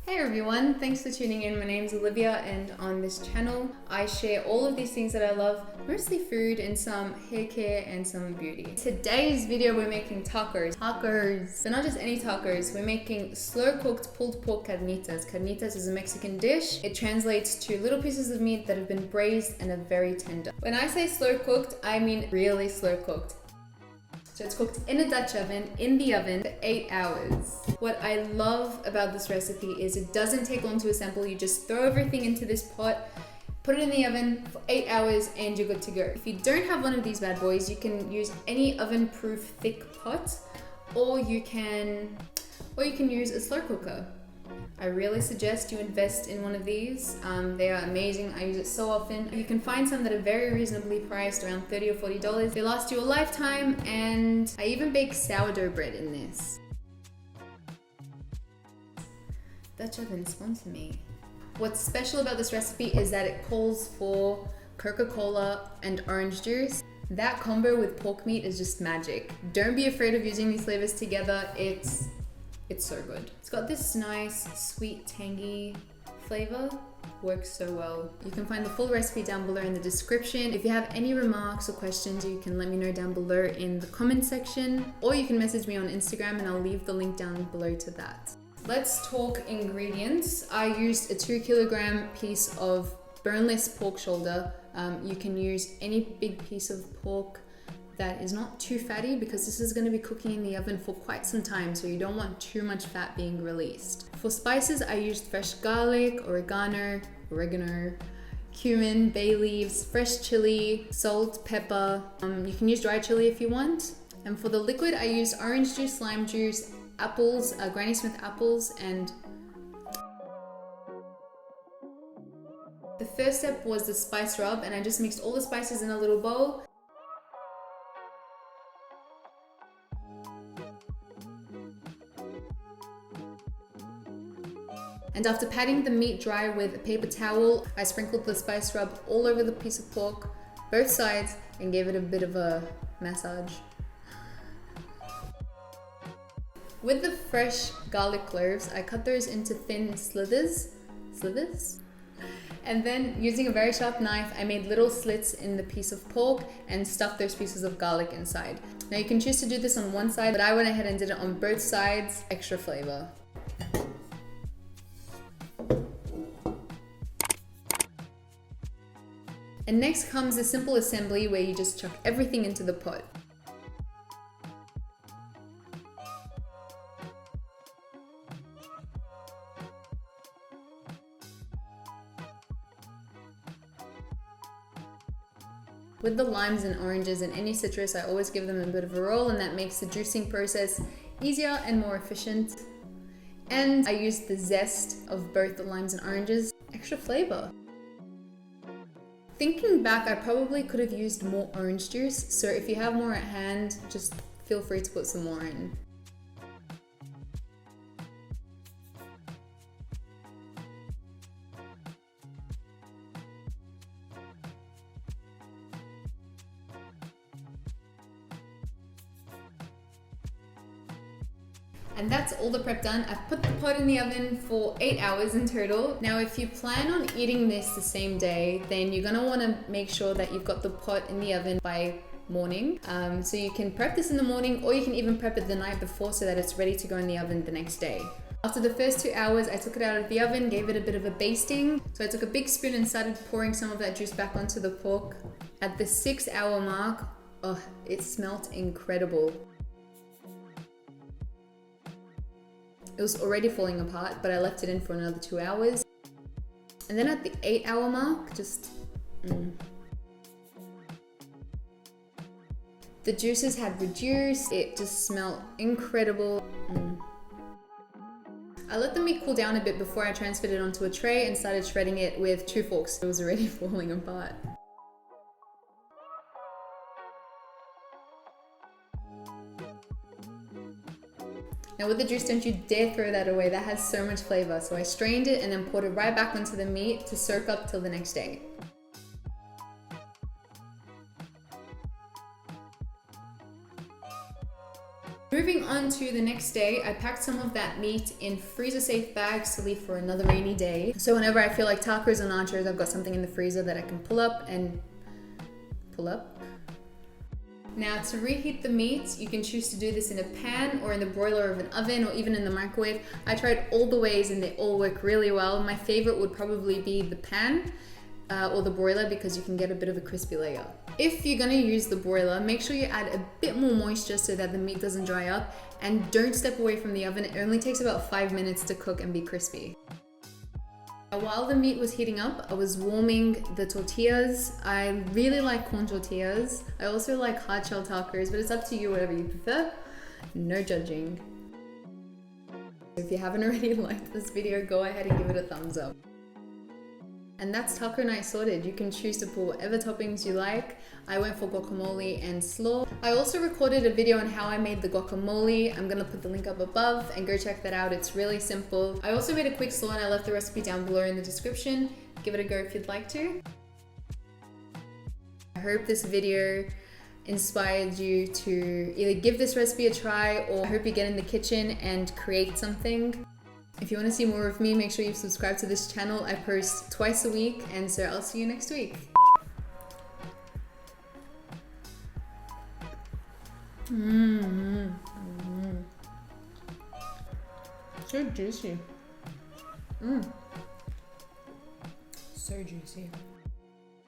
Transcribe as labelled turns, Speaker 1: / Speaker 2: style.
Speaker 1: Hey everyone, thanks for tuning in. My name's Olivia and on this channel I share all of these things that I love, mostly food and some hair care and some beauty. Today's video we're making tacos. But not just any tacos, we're making slow cooked pulled pork carnitas. Carnitas is a Mexican dish. It translates to little pieces of meat that have been braised and are very tender. When I say slow cooked, I mean really slow cooked. So it's cooked in a Dutch oven, in the oven, for 8 hours. What I love about this recipe is it doesn't take long to assemble. You just throw everything into this pot, put it in the oven for 8 hours and you're good to go. If you don't have one of these bad boys, you can use any oven-proof thick pot, or you can use a slow cooker. I really suggest you invest in one of these. They are amazing. I use it so often. You can find some that are very reasonably priced, around $30 or $40. They last you a lifetime, and I even bake sourdough bread in this. Dutch oven, sponsor me. What's special about this recipe is that it calls for Coca-Cola and orange juice. That combo with pork meat is just magic. Don't be afraid of using these flavors together. It's so good. It's got this nice, sweet, tangy flavor. Works so well. You can find the full recipe down below in the description. If you have any remarks or questions, you can let me know down below in the comment section, or you can message me on Instagram and I'll leave the link down below to that. Let's talk ingredients. I used a 2 kilogram piece of boneless pork shoulder. You can use any big piece of pork that is not too fatty, because this is going to be cooking in the oven for quite some time, so you don't want too much fat being released. For spices, I used fresh garlic, oregano, cumin, bay leaves, fresh chili, salt, pepper. You can use dry chili if you want. And for the liquid, I used orange juice, lime juice, apples, Granny Smith apples, and the first step was the spice rub, and I just mixed all the spices in a little bowl. And after patting the meat dry with a paper towel, I sprinkled the spice rub all over the piece of pork, both sides, and gave it a bit of a massage. With the fresh garlic cloves, I cut those into thin slithers. And then using a very sharp knife, I made little slits in the piece of pork and stuffed those pieces of garlic inside. Now you can choose to do this on one side, but I went ahead and did it on both sides, extra flavor. And next comes a simple assembly where you just chuck everything into the pot. With the limes and oranges and any citrus, I always give them a bit of a roll, and that makes the juicing process easier and more efficient. And I used the zest of both the limes and oranges, extra flavor. Thinking back, I probably could have used more orange juice, so if you have more at hand, just feel free to put some more in. And that's all the prep done. I've put the pot in the oven for 8 hours in total. Now, if you plan on eating this the same day, then you're gonna wanna make sure that you've got the pot in the oven by morning. So you can prep this in the morning, or you can even prep it the night before so that it's ready to go in the oven the next day. After the first 2 hours, I took it out of the oven, gave it a bit of a basting. So I took a big spoon and started pouring some of that juice back onto the pork. At the 6 hour mark, oh, it smelled incredible. It was already falling apart, but I left it in for another 2 hours. And then at the 8 hour mark, the juices had reduced. It just smelled incredible. I let the meat cool down a bit before I transferred it onto a tray and started shredding it with 2 forks. It was already falling apart. Now with the juice, don't you dare throw that away. That has so much flavor. So I strained it and then poured it right back onto the meat to soak up till the next day. Moving on to the next day, I packed some of that meat in freezer safe bags to leave for another rainy day. So whenever I feel like tacos and nachos, I've got something in the freezer that I can pull up. Now to reheat the meat, you can choose to do this in a pan or in the broiler of an oven or even in the microwave. I tried all the ways and they all work really well. My favorite would probably be the pan or the broiler because you can get a bit of a crispy layer. If you're gonna use the broiler, make sure you add a bit more moisture so that the meat doesn't dry up, and don't step away from the oven. It only takes about 5 minutes to cook and be crispy. While the meat was heating up, I was warming the tortillas. I really like corn tortillas. I also like hard shell tacos, but it's up to you, whatever you prefer. No judging. If you haven't already liked this video, go ahead and give it a thumbs up. And that's taco night sorted. You can choose to put whatever toppings you like. I went for guacamole and slaw. I also recorded a video on how I made the guacamole. I'm gonna put the link up above and go check that out. It's really simple. I also made a quick slaw and I left the recipe down below in the description. Give it a go if you'd like to. I hope this video inspired you to either give this recipe a try, or I hope you get in the kitchen and create something. If you want to see more of me, make sure you subscribe to this channel. I post twice a week, and so I'll see you next week. So juicy. So juicy.